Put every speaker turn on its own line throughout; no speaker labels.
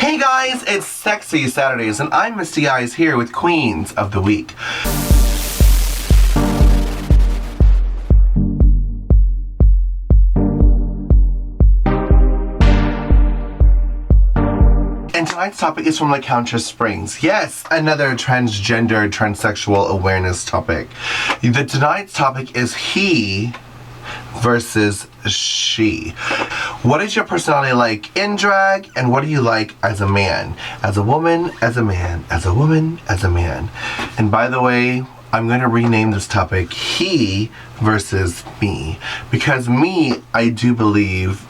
Hey guys, it's Sexy Saturdays and I'm Misty Eyez here with Queens of the Week. And tonight's topic is from LaCountess Springs. Yes, another transgender, transsexual awareness topic. Tonight's topic is he versus she. What is your personality like in drag, and what do you like as a man? As a woman, as a man, as a woman, as a man. And by the way, I'm going to rename this topic he versus me. Because me, I do believe,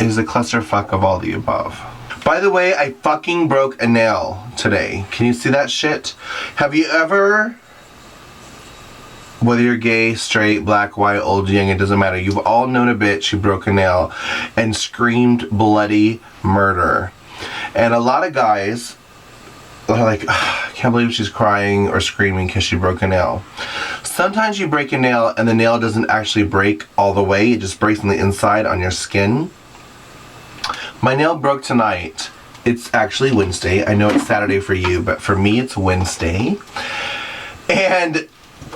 is a clusterfuck of all the above. By the way, I fucking broke a nail today. Can you see that shit? Have you ever, whether you're gay, straight, black, white, old, young, it doesn't matter, you've all known a bitch who broke a nail and screamed bloody murder. And a lot of guys are like, I can't believe she's crying or screaming because she broke a nail. Sometimes you break a nail and the nail doesn't actually break all the way, it just breaks on the inside on your skin. My nail broke tonight. It's actually Wednesday. I know it's Saturday for you, but for me it's Wednesday. And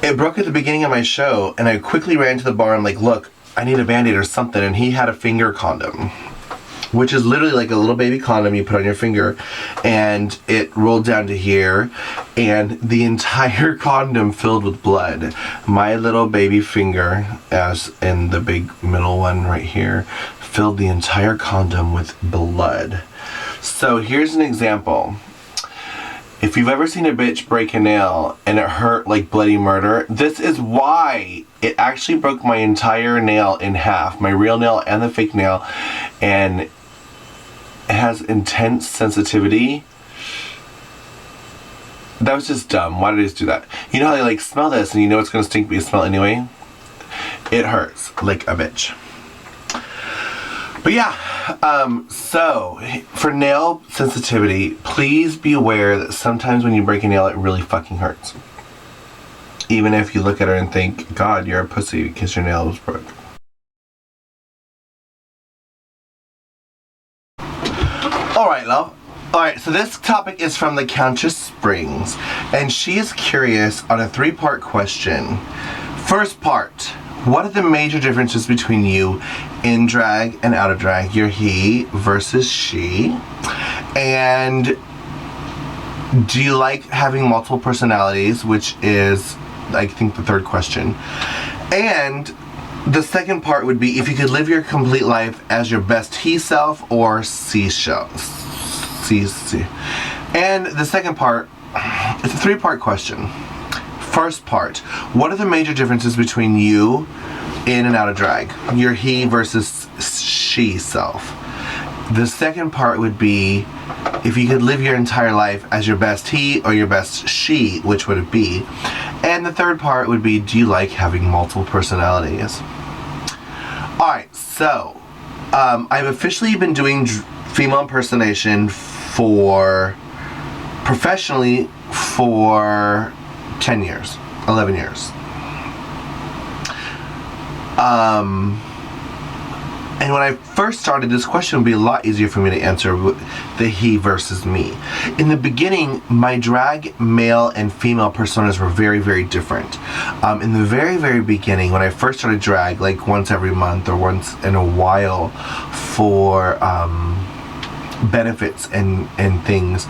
it broke at the beginning of my show, and I quickly ran to the bar and I'm like, look, I need a Band-Aid or something, and he had a finger condom, which is literally like a little baby condom you put on your finger, and it rolled down to here, and the entire condom filled with blood. My little baby finger, as in the big middle one right here, filled the entire condom with blood. So here's an example. If you've ever seen a bitch break a nail and it hurt like bloody murder, this is why it actually broke my entire nail in half, my real nail and the fake nail, and it has intense sensitivity. That was just dumb. Why did I just do that? You know how they like smell this and you know it's gonna stink but you smell it anyway? It hurts like a bitch. But yeah, so for nail sensitivity, please be aware that sometimes when you break a nail, it really fucking hurts. Even if you look at her and think, God, you're a pussy because your nail was broke. Alright, love. Alright, so this topic is from LaCountess Springs, and she is curious on a 3-part question. First part. What are the major differences between you in drag and out of drag? You're he versus she. And do you like having multiple personalities, which is, I think, the third question. And the second part would be if you could live your complete life as your best he self or she self. And the second part, it's a 3-part question. First part, what are the major differences between you in and out of drag? Your he versus she self. The second part would be if you could live your entire life as your best he or your best she, which would it be? And the third part would be, do you like having multiple personalities? Alright, so I've officially been doing female impersonation professionally for 10 years, 11 years. And when I first started, this question would be a lot easier for me to answer with the he versus me. In the beginning, my drag male and female personas were very, very different. In the very, very beginning, when I first started drag, like once every month or once in a while for benefits and things,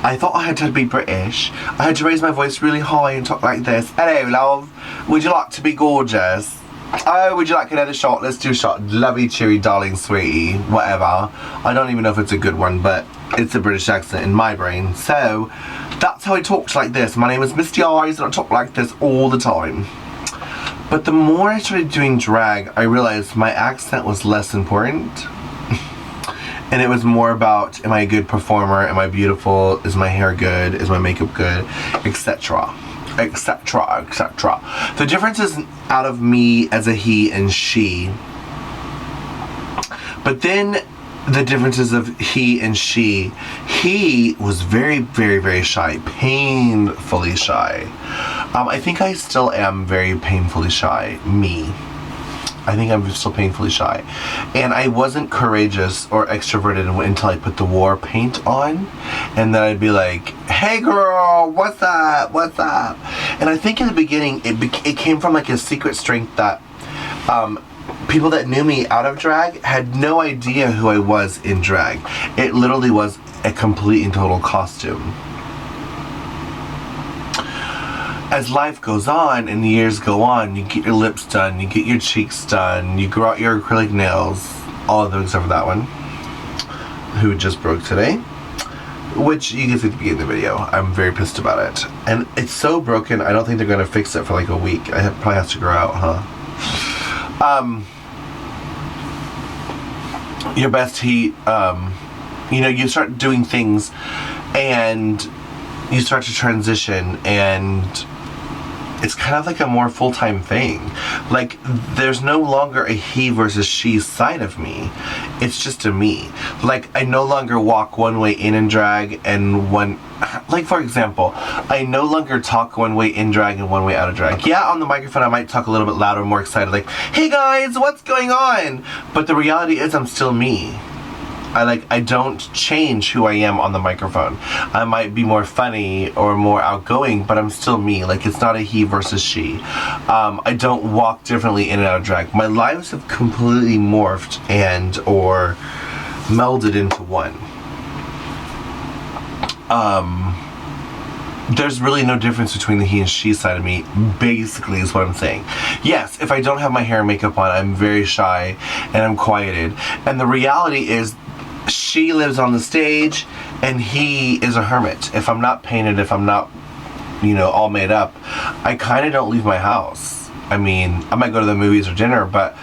I thought I had to be British. I had to raise my voice really high and talk like this. Hello, love. Would you like to be gorgeous? Oh, would you like another shot? Let's do a shot. Lovey, cheery, darling, sweetie, whatever. I don't even know if it's a good one, but it's a British accent in my brain. So, that's how I talked like this. My name is Misty Eyez and I talk like this all the time. But the more I started doing drag, I realized my accent was less important. And it was more about, am I a good performer? Am I beautiful? Is my hair good? Is my makeup good? Etc. Etc. Etc. The difference is out of me as a he and she. But then the differences of he and she. He was very, very, very shy. Painfully shy. I think I still am very painfully shy. Me. I think I'm still painfully shy. And I wasn't courageous or extroverted until I put the war paint on. And then I'd be like, hey girl, what's up? What's up? And I think in the beginning, it came from like a secret strength that people that knew me out of drag had no idea who I was in drag. It literally was a complete and total costume. As life goes on and the years go on, you get your lips done, you get your cheeks done, you grow out your acrylic nails, all of them except for that one, who just broke today, which you can see at the beginning of the video. I'm very pissed about it. And it's so broken, I don't think they're going to fix it for like a week. It probably has to grow out, huh? Your best heat, you know, you start doing things and you start to transition, and it's kind of like a more full-time thing. Like, there's no longer a he versus she side of me. It's just a me. Like, I no longer walk one way in drag and one... Like, for example, I no longer talk one way in drag and one way out of drag. Yeah, on the microphone I might talk a little bit louder, more excited, like, hey guys, what's going on? But the reality is I'm still me. I don't change who I am on the microphone. I might be more funny or more outgoing, but I'm still me. Like, it's not a he versus she. I don't walk differently in and out of drag. My lives have completely morphed and or melded into one. There's really no difference between the he and she side of me, basically, is what I'm saying. Yes, if I don't have my hair and makeup on, I'm very shy and I'm quieted. And the reality is, she lives on the stage and he is a hermit. If I'm not painted, if I'm not, you know, all made up, I kind of don't leave my house. I mean, I might go to the movies or dinner, but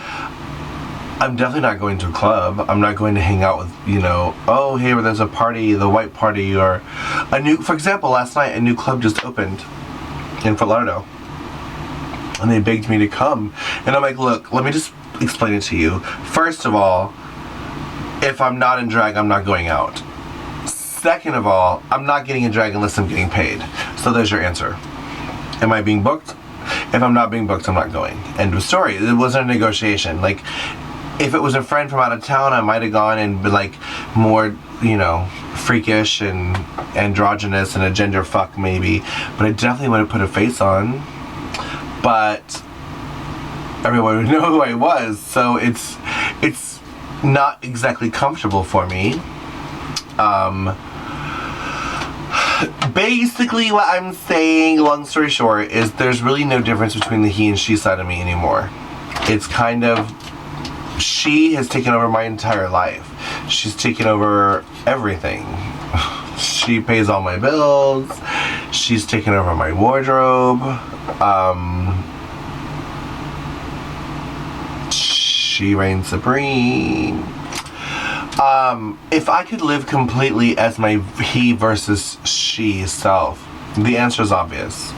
I'm definitely not going to a club. I'm not going to hang out with, you know, oh, hey, there's a party, the white party, or a new, for example, last night a new club just opened in Fort Lauderdale. And they begged me to come. And I'm like, look, let me just explain it to you. First of all, if I'm not in drag, I'm not going out. Second of all, I'm not getting in drag unless I'm getting paid. So there's your answer. Am I being booked? If I'm not being booked, I'm not going. End of story. It wasn't a negotiation. Like, if it was a friend from out of town, I might have gone and been like more, you know, freakish and androgynous and a gender fuck maybe. But I definitely would have put a face on. But everyone would know who I was. So it's not exactly comfortable for me. Basically what I'm saying, long story short, is there's really no difference between the he and she side of me anymore. It's kind of, she has taken over my entire life. She's taken over everything. She pays all my bills. She's taken over my wardrobe. She reigns supreme. If I could live completely as my he versus she self, the answer is obvious.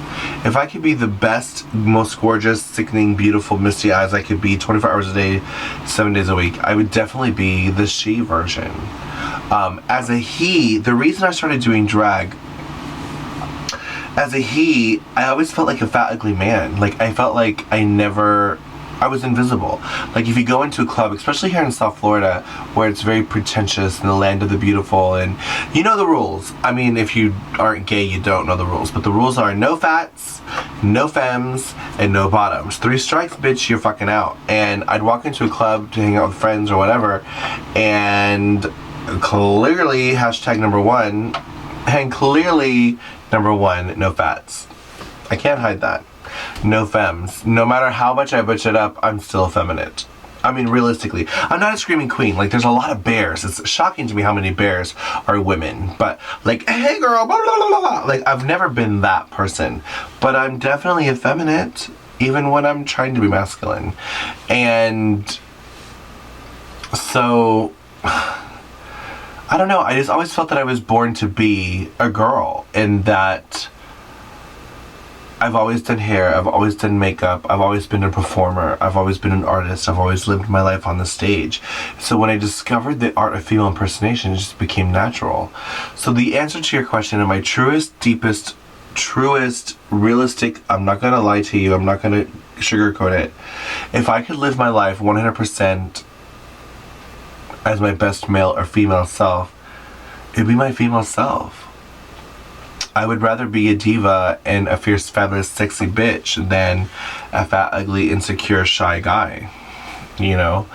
If I could be the best, most gorgeous, sickening, beautiful Misty Eyez I could be 24 hours a day, 7 days a week, I would definitely be the she version. As a he, the reason I started doing drag, as a he, I always felt like a fat, ugly man. Like, I felt like I was invisible. Like, if you go into a club, especially here in South Florida, where it's very pretentious and the land of the beautiful, and you know the rules. I mean, if you aren't gay, you don't know the rules. But the rules are no fats, no femmes, and no bottoms. 3 strikes, bitch, you're fucking out. And I'd walk into a club to hang out with friends or whatever, and clearly, #1, and clearly, #1, no fats. I can't hide that. No femmes. No matter how much I butch it up, I'm still effeminate. I mean, realistically, I'm not a screaming queen. Like, there's a lot of bears. It's shocking to me how many bears are women. But, like, hey girl, blah, blah, blah, blah. Like, I've never been that person. But I'm definitely effeminate, even when I'm trying to be masculine. And so, I don't know. I just always felt that I was born to be a girl, and that I've always done hair, I've always done makeup, I've always been a performer, I've always been an artist, I've always lived my life on the stage. So when I discovered the art of female impersonation, it just became natural. So the answer to your question, in my truest, deepest, truest, realistic, I'm not gonna lie to you, I'm not gonna sugarcoat it. If I could live my life 100% as my best male or female self, it'd be my female self. I would rather be a diva and a fierce, fabulous, sexy bitch than a fat, ugly, insecure, shy guy. You know?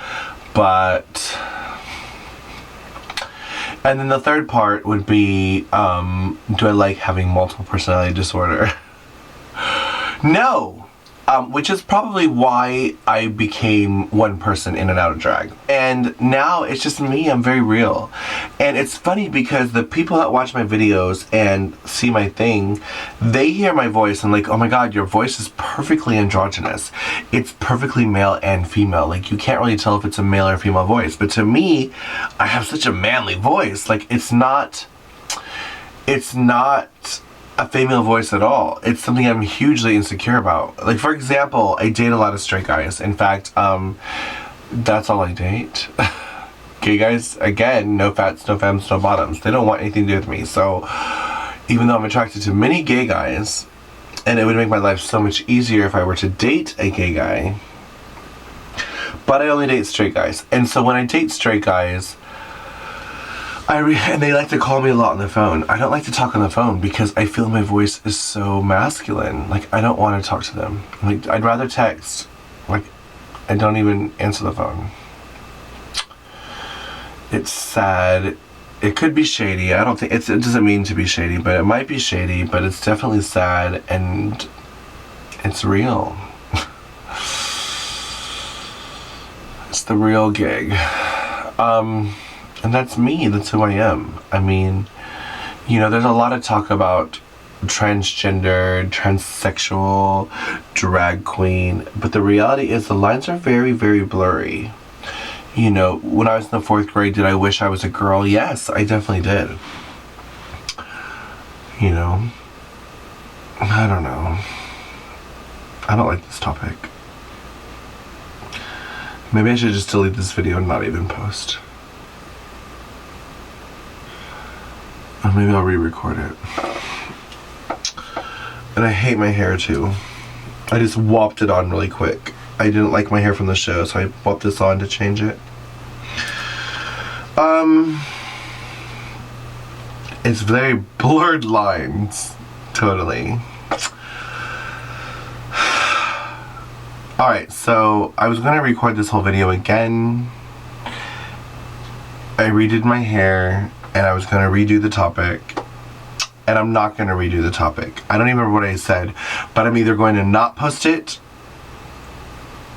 But... And then the third part would be, do I like having multiple personality disorder? No! Which is probably why I became one person in and out of drag. And now it's just me, I'm very real. And it's funny because the people that watch my videos and see my thing, they hear my voice and like, oh my god, your voice is perfectly androgynous. It's perfectly male and female. Like, you can't really tell if it's a male or female voice. But to me, I have such a manly voice. Like, it's not a female voice at all. It's something I'm hugely insecure about. Like, for example, I date a lot of straight guys. In fact, that's all I date. Gay guys, again, no fats, no femmes, no bottoms. They don't want anything to do with me. So, even though I'm attracted to many gay guys, and it would make my life so much easier if I were to date a gay guy, but I only date straight guys. And so when I date straight guys, and they like to call me a lot on the phone. I don't like to talk on the phone because I feel my voice is so masculine. Like, I don't want to talk to them. Like, I'd rather text. Like, I don't even answer the phone. It's sad. It could be shady. I don't think it doesn't mean to be shady, but it might be shady, but it's definitely sad and it's real. It's the real gig. And that's me, that's who I am. I mean, you know, there's a lot of talk about transgender, transsexual, drag queen, but the reality is the lines are very, very blurry. You know, when I was in the 4th grade, did I wish I was a girl? Yes, I definitely did. You know, I don't know. I don't like this topic. Maybe I should just delete this video and not even post. Or maybe I'll re-record it. And I hate my hair too. I just whopped it on really quick. I didn't like my hair from the show, so I whopped this on to change it. It's very blurred lines. Totally. Alright, so I was gonna record this whole video again. I redid my hair. And I was going to redo the topic, and I'm not going to redo the topic. I don't even remember what I said, but I'm either going to not post it,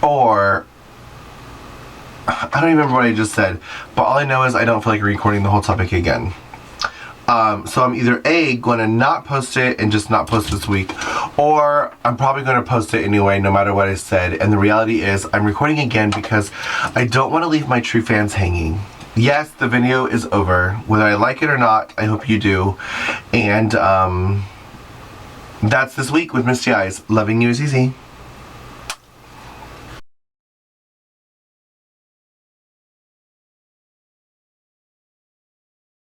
or I don't even remember what I just said, but all I know is I don't feel like recording the whole topic again. So I'm either A, going to not post it and just not post this week, or I'm probably going to post it anyway no matter what I said. And the reality is I'm recording again because I don't want to leave my true fans hanging. Yes, the video is over. Whether I like it or not, I hope you do. And that's this week with Misty Eyez. Loving you is easy.